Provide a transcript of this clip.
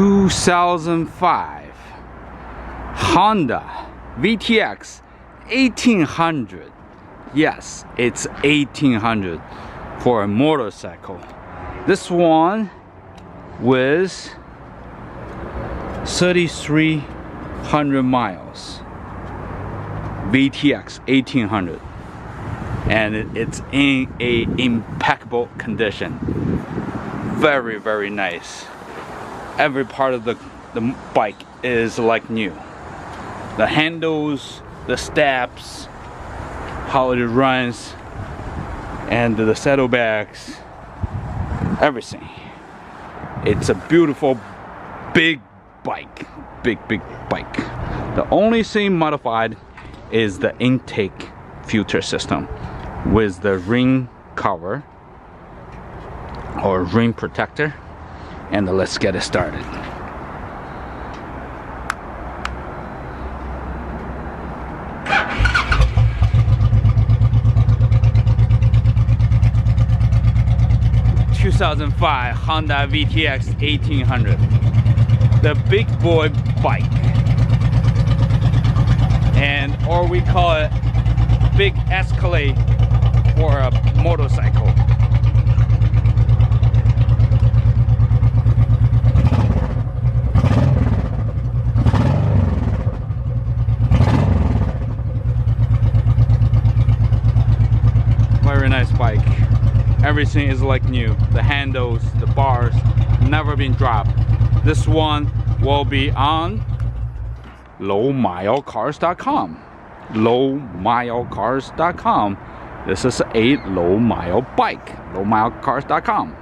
2005 Honda VTX 1800. Yes, it's 1800 for a motorcycle. This one was 3,300 miles. VTX 1800, and it's in a impeccable condition. Very, very nice. Every part of the bike is like new. The handles, the steps, how it runs, and the saddlebags, everything. It's a beautiful big bike. Big bike. The only thing modified is the intake filter system with the ring cover or ring protector. And let's get it started. ...2005 Honda VTX 1800. The big boy bike. And or we call it big Escalade for a motorcycle. Very nice bike. Everything is like new. The handles, the bars, never been dropped. This one will be on lowmilecars.com. lowmilecars.com. This is a low mile bike. lowmilecars.com.